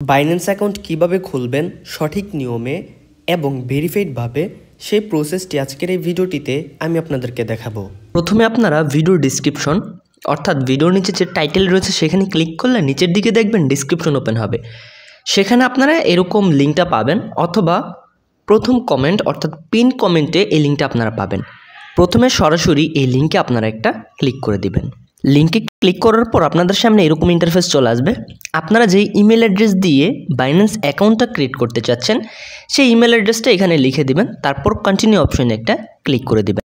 Binance account কিভাবে খুলবেন সঠিক নিয়মে এবং ভেরিফাইডভাবে সেই প্রসেসটি আজকের এই ভিডিওটিতে আমি আপনাদেরকে দেখাবো। প্রথমে আপনারা ভিডিওর ডিসক্রিপশন অর্থাৎ ভিডিওর নিচে যে টাইটেল রয়েছে সেখানে ক্লিক করলে নিচের দিকে দেখবেন ডিসক্রিপশন ওপেন হবে। সেখানে আপনারা এরকম লিঙ্কটা পাবেন অথবা প্রথম কমেন্ট অর্থাৎ পিন কমেন্টে এই লিঙ্কটা আপনারা পাবেন। প্রথমে সরাসরি এই লিঙ্কে আপনারা একটা ক্লিক করে দিবেন। লিঙ্কে ক্লিক করার পর আপনাদের সামনে এরকম ইন্টারফেস চলে আসবে। আপনারা যেই ইমেল অ্যাড্রেস দিয়ে বাইন্যান্স অ্যাকাউন্টটা ক্রিয়েট করতে চাচ্ছেন সেই ইমেল অ্যাড্রেসটা এখানে লিখে দিবেন, তারপর কন্টিনিউ অপশনে একটা ক্লিক করে দিবেন।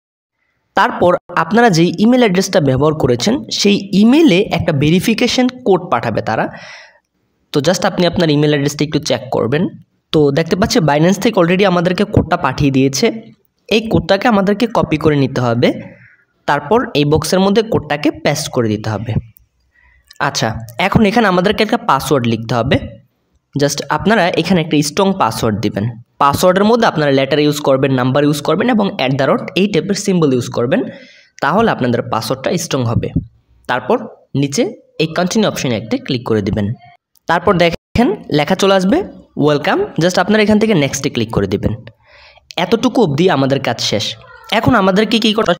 তারপর আপনারা যেই ইমেল অ্যাড্রেসটা ব্যবহার করেছেন সেই ইমেলে একটা ভেরিফিকেশন কোড পাঠাবে তারা। তো জাস্ট আপনি আপনার ইমেল অ্যাড্রেসটা একটু চেক করবেন। তো দেখতে পাচ্ছি বাইন্যান্স থেকে অলরেডি আমাদেরকে কোডটা পাঠিয়ে দিয়েছে। এই কোডটাকে আমাদেরকে কপি করে নিতে হবে, তারপর এই বক্সের মধ্যে কোডটাকে পেস্ট করে দিতে হবে। আচ্ছা, এখন এখানে আমাদেরকে একটা পাসওয়ার্ড লিখতে হবে। জাস্ট আপনারা এখানে একটা স্ট্রং পাসওয়ার্ড দিবেন। পাসওয়ার্ডের মধ্যে আপনারা লেটার ইউজ করবেন, নাম্বার ইউজ করবেন এবং @ এই টাইপের সিম্বল ইউজ করবেন, তাহলে আপনাদের পাসওয়ার্ডটা স্ট্রং হবে। তারপর নিচে এই কন্টিনিউ অপশনে একটা ক্লিক করে দিবেন। তারপর দেখেন লেখা চলে আসবে ওয়েলকাম। জাস্ট আপনারা এখান থেকে নেক্সটে ক্লিক করে দিবেন। এতটুকু অবধি আমাদের কাজ শেষ। এখন আমাদেরকে কী করতে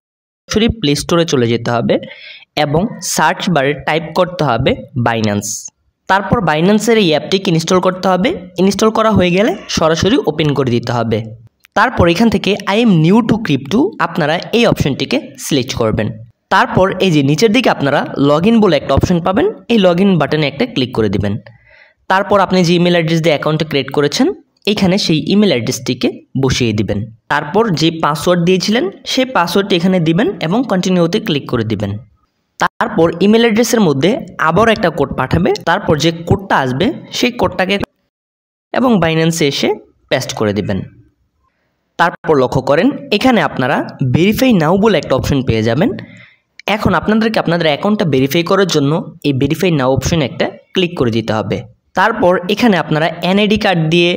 সরাসরি প্লে স্টোরে চলে যেতে হবে এবং সার্চ বারে টাইপ করতে হবে বাইন্যান্স। তারপর বাইন্যান্সের এই অ্যাপটিকে ইনস্টল করতে হবে। ইনস্টল করা হয়ে গেলে সরাসরি ওপেন করে দিতে হবে। তারপর এখান থেকে I am new two crypto আপনারা এই অপশনটিকে সিলেক্ট করবেন। তারপর এই যে নিচের দিকে আপনারা লগ ইন বলে একটা অপশন পাবেন, এই লগ ইন বাটনে একটা ক্লিক করে দিবেন। তারপর আপনি যে ইমেল অ্যাড্রেস দিয়ে অ্যাকাউন্টটা ক্রিয়েট করেছেন এখানে সেই ইমেল অ্যাড্রেসটিকে বসিয়ে দিবেন। তারপর যে পাসওয়ার্ড দিয়েছিলেন সেই পাসওয়ার্ডটি এখানে দিবেন এবং কন্টিনিউতে ক্লিক করে দিবেন। তারপর ইমেল অ্যাড্রেসের মধ্যে আবার একটা কোড পাঠাবে। তারপর যে কোডটা আসবে সেই কোডটাকে এবং বাইন্যান্সে এসে পেস্ট করে দিবেন। তারপর লক্ষ্য করেন এখানে আপনারা ভেরিফাই নাও বলে একটা অপশন পেয়ে যাবেন। এখন আপনাদেরকে আপনাদের অ্যাকাউন্টটা ভেরিফাই করার জন্য এই ভেরিফাই নাও অপশনে একটা ক্লিক করে দিতে হবে। তারপর এখানে আপনারা এনআইডি কার্ড দিয়ে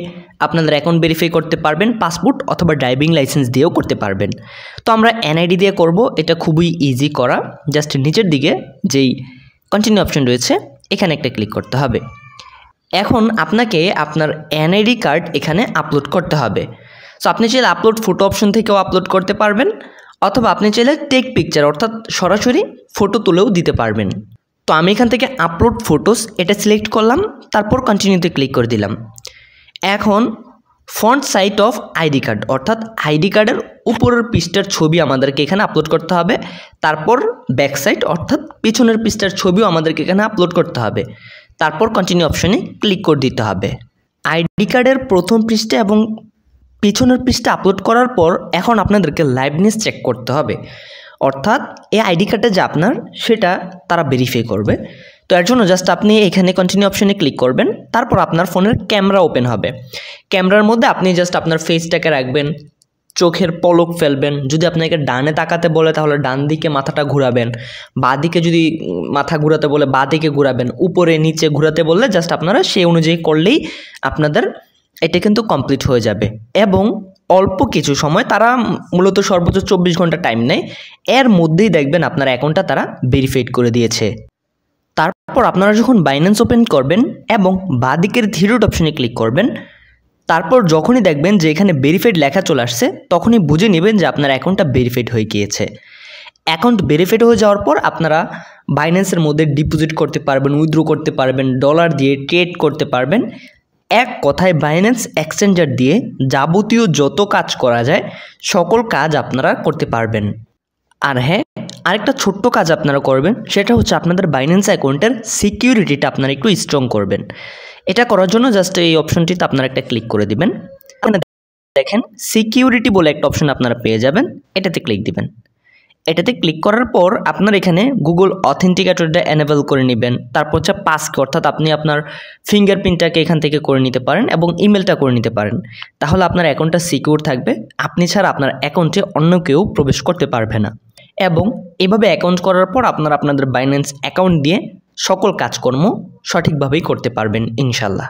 আপনাদের অ্যাকাউন্ট ভেরিফাই করতে পারবেন, পাসপোর্ট অথবা ড্রাইভিং লাইসেন্স দিয়েও করতে পারবেন। তো আমরা এনআইডি দিয়ে করব, এটা খুবই ইজি করা। জাস্ট নিচের দিকে যেই কন্টিনিউ অপশন রয়েছে এখানে একটা ক্লিক করতে হবে। এখন আপনাকে আপনার এনআইডি কার্ড এখানে আপলোড করতে হবে। সো আপনি চাইলে আপলোড ফটো অপশন থেকেও আপলোড করতে পারবেন অথবা আপনি চাইলে টেক পিকচার অর্থাৎ সরাসরি ফটো তুলেও দিতে পারবেন। তো আমি এখান থেকে আপলোড ফটোস এটা সিলেক্ট করলাম, তারপর কন্টিনিউতে ক্লিক করে দিলাম। এখন front side of ID card অর্থাৎ আইডি কার্ডের উপরের পৃষ্ঠার ছবি আমাদেরকে এখানে আপলোড করতে হবে। তারপর ব্যাক সাইড অর্থাৎ পিছনের পৃষ্ঠার ছবিও আমাদেরকে এখানে আপলোড করতে হবে। তারপর কন্টিনিউ অপশনে ক্লিক করে দিতে হবে। আইডি কার্ডের প্রথম পৃষ্ঠা এবং পিছনের পৃষ্ঠা আপলোড করার পর এখন আপনাদেরকে লাইভনেস চেক করতে হবে, অর্থাৎ এই আইডি কার্ডটা যে আপনার সেটা তারা ভেরিফাই করবে। তো এর জন্য জাস্ট আপনি এখানে কন্টিনিউ অপশনে ক্লিক করবেন। তারপর আপনার ফোনের ক্যামেরা ওপেন হবে। ক্যামেরার মধ্যে আপনি জাস্ট আপনার ফেসটাকে রাখবেন, চোখের পলক ফেলবেন। যদি আপনাকে ডানে তাকাতে বলে তাহলে ডান দিকে মাথাটা ঘোরাবেন, বাঁ দিকে যদি মাথা ঘোরাতে বলে বাঁ দিকে ঘোরাবেন, উপরে নিচে ঘোরাতে বললে জাস্ট আপনারা সেই অনুযায়ী করলেই আপনাদের এটা কিন্তু কমপ্লিট হয়ে যাবে। এবং অল্প কিছু সময়, তারা মূলত সর্বোচ্চ 24 ঘন্টা টাইম নেয়, এর মধ্যেই দেখবেন আপনার অ্যাকাউন্টটা তারা ভেরিফাইড করে দিয়েছে। তারপর আপনারা যখন বাইন্যান্স ওপেন করবেন এবং বাঁ দিকের থ্রি ডট অপশনে ক্লিক করবেন, তারপর যখনই দেখবেন যে এখানে ভেরিফাইড লেখা চলে আসছে তখনই বুঝে নেবেন যে আপনার অ্যাকাউন্টটা ভেরিফাইড হয়ে গিয়েছে। অ্যাকাউন্ট ভেরিফাইড হয়ে যাওয়ার পর আপনারা বাইন্যান্সের মধ্যে ডিপোজিট করতে পারবেন, উইথড্র করতে পারবেন, ডলার দিয়ে ট্রেড করতে পারবেন। এক কথায় বাইন্যান্স এক্সচেঞ্জার দিয়ে যাবতীয় যত কাজ করা যায় সকল কাজ আপনারা করতে পারবেন। আর হ্যাঁ, আরেকটা ছোট্ট কাজ আপনারা করবেন, সেটা হচ্ছে আপনাদের বাইন্যান্স অ্যাকাউন্টের সিকিউরিটিটা আপনারা একটু স্ট্রং করবেন। এটা করার জন্য জাস্ট এই অপশনটিতে আপনারা একটা ক্লিক করে দিবেন। দেখেন সিকিউরিটি বলে একটা অপশন আপনারা পেয়ে যাবেন, এটাতে ক্লিক দিবেন। এটাতে ক্লিক করার পর আপনার এখানে গুগল অথেন্টিকেটরটা এনেবল করে নেবেন। তারপর হচ্ছে পাসকি অর্থাৎ আপনি আপনার ফিঙ্গারপ্রিন্টটাকে এখান থেকে করে নিতে পারেন এবং ইমেলটা করে নিতে পারেন। তাহলে আপনার অ্যাকাউন্টটা সিকিউর থাকবে, আপনি ছাড়া আপনার অ্যাকাউন্টে অন্য কেউ প্রবেশ করতে পারবে না। এবং এভাবে অ্যাকাউন্ট করার পর আপনারা আপনাদের বাইন্যান্স অ্যাকাউন্ট দিয়ে সকল কাজকর্ম সঠিকভাবেই করতে পারবেন ইনশাল্লাহ।